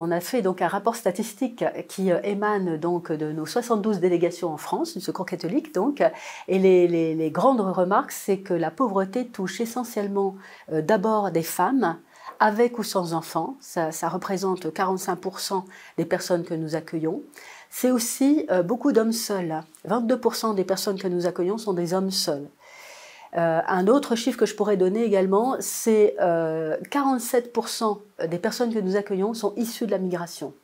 On a fait donc un rapport statistique qui émane donc de nos 72 délégations en France, du Secours catholique donc, et les grandes remarques, c'est que la pauvreté touche essentiellement d'abord des femmes, avec ou sans enfants, ça représente 45% des personnes que nous accueillons. C'est aussi beaucoup d'hommes seuls, 22% des personnes que nous accueillons sont des hommes seuls. Un autre chiffre que je pourrais donner également, c'est 47% des personnes que nous accueillons sont issues de la migration.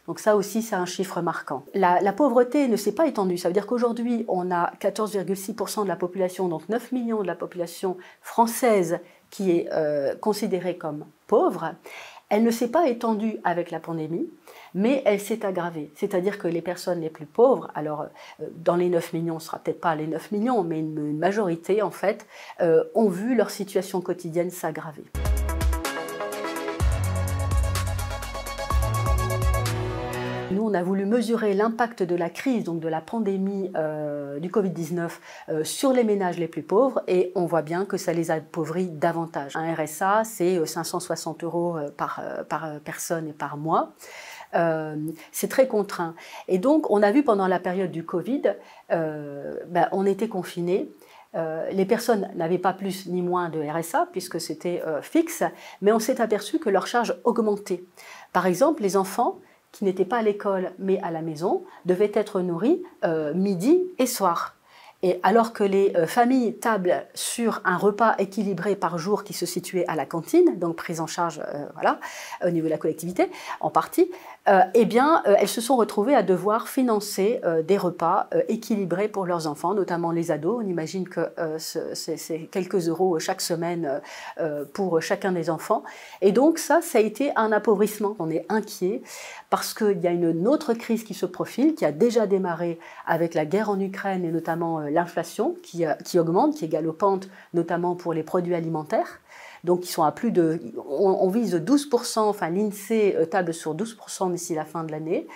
Donc ça aussi, c'est un chiffre marquant. La pauvreté ne s'est pas étendue. Ça veut dire qu'aujourd'hui, on a 14,6% de la population, donc 9 millions de la population française qui est considérée comme pauvre. Elle ne s'est pas étendue avec la pandémie, mais elle s'est aggravée. C'est-à-dire que les personnes les plus pauvres, alors dans les 9 millions, ce ne sera peut-être pas les 9 millions, mais une majorité en fait, ont vu leur situation quotidienne s'aggraver. Nous, on a voulu mesurer l'impact de la crise, donc de la pandémie du Covid-19 sur les ménages les plus pauvres et on voit bien que ça les appauvrit davantage. Un RSA, c'est 560 € par personne et par mois. C'est très contraint. Et donc, on a vu pendant la période du Covid, on était confinés. Les personnes n'avaient pas plus ni moins de RSA puisque c'était fixe, mais on s'est aperçu que leurs charges augmentaient. Par exemple, les enfants qui n'étaient pas à l'école mais à la maison devaient être nourris midi et soir. Et alors que les familles tablent sur un repas équilibré par jour qui se situait à la cantine, donc prise en charge voilà, au niveau de la collectivité, en partie, eh bien, elles se sont retrouvées à devoir financer des repas équilibrés pour leurs enfants, notamment les ados. On imagine que c'est quelques euros chaque semaine pour chacun des enfants. Et donc ça a été un appauvrissement. On est inquiet parce qu'il y a une autre crise qui se profile, qui a déjà démarré avec la guerre en Ukraine et notamment l'inflation qui augmente, qui est galopante, notamment pour les produits alimentaires. Donc, ils sont à plus de... On vise 12%, enfin l'INSEE table sur 12% d'ici la fin de l'année.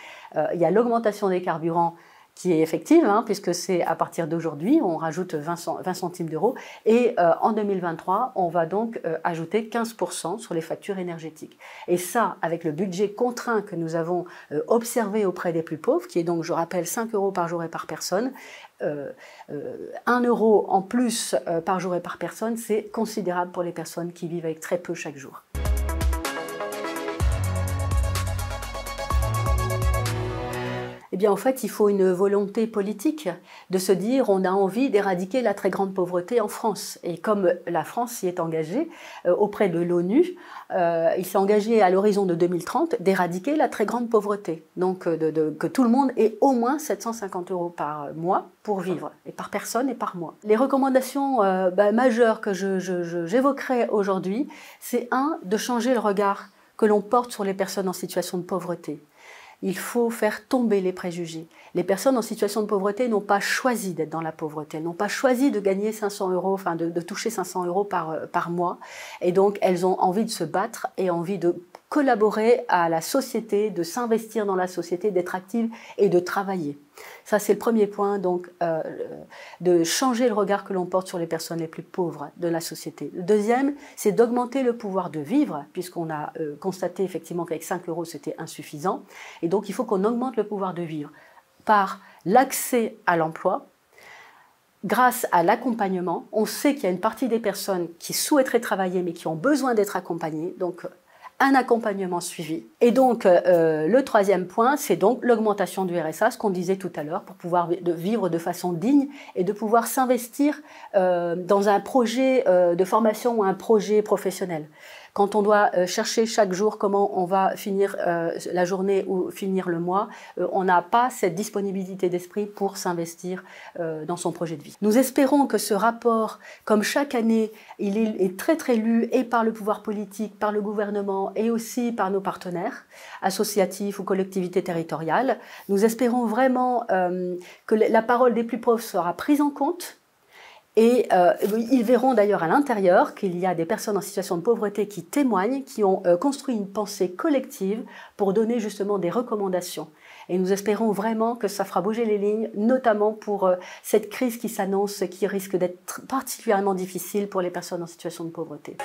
Il y a l'augmentation des carburants qui est effective, puisque c'est à partir d'aujourd'hui, on rajoute 20 centimes d'euros. Et en 2023, on va donc ajouter 15% sur les factures énergétiques. Et ça, avec le budget contraint que nous avons observé auprès des plus pauvres, qui est donc, je rappelle, 5 € par jour et par personne, 1 € en plus par jour et par personne, c'est considérable pour les personnes qui vivent avec très peu chaque jour. Eh bien, en fait, il faut une volonté politique de se dire on a envie d'éradiquer la très grande pauvreté en France. Et comme la France s'y est engagée auprès de l'ONU, il s'est engagé à l'horizon de 2030 d'éradiquer la très grande pauvreté. Donc, que tout le monde ait au moins 750 € par mois pour vivre, et par personne et par mois. Les recommandations majeures que j'évoquerai aujourd'hui, c'est de changer le regard que l'on porte sur les personnes en situation de pauvreté. Il faut faire tomber les préjugés. Les personnes en situation de pauvreté n'ont pas choisi d'être dans la pauvreté. Elles n'ont pas choisi de gagner 500 €, enfin de toucher 500 € par mois. Et donc, elles ont envie de se battre et envie de collaborer à la société, de s'investir dans la société, d'être actives et de travailler. Ça, c'est le premier point, donc, de changer le regard que l'on porte sur les personnes les plus pauvres de la société. Le deuxième, c'est d'augmenter le pouvoir de vivre, puisqu'on a constaté effectivement qu'avec 5 € c'était insuffisant. Et donc, il faut qu'on augmente le pouvoir de vivre par l'accès à l'emploi, grâce à l'accompagnement. On sait qu'il y a une partie des personnes qui souhaiteraient travailler mais qui ont besoin d'être accompagnées. Donc, un accompagnement suivi. Et donc, le troisième point, c'est donc l'augmentation du RSA, ce qu'on disait tout à l'heure, pour pouvoir vivre de façon digne et de pouvoir s'investir dans un projet de formation ou un projet professionnel. Quand on doit chercher chaque jour comment on va finir la journée ou finir le mois, on n'a pas cette disponibilité d'esprit pour s'investir dans son projet de vie. Nous espérons que ce rapport, comme chaque année, il est très très lu et par le pouvoir politique, par le gouvernement et aussi par nos partenaires associatifs ou collectivités territoriales. Nous espérons vraiment que la parole des plus pauvres sera prise en compte. Et ils verront d'ailleurs à l'intérieur qu'il y a des personnes en situation de pauvreté qui témoignent, qui ont construit une pensée collective pour donner justement des recommandations. Et nous espérons vraiment que ça fera bouger les lignes, notamment pour cette crise qui s'annonce, qui risque d'être particulièrement difficile pour les personnes en situation de pauvreté.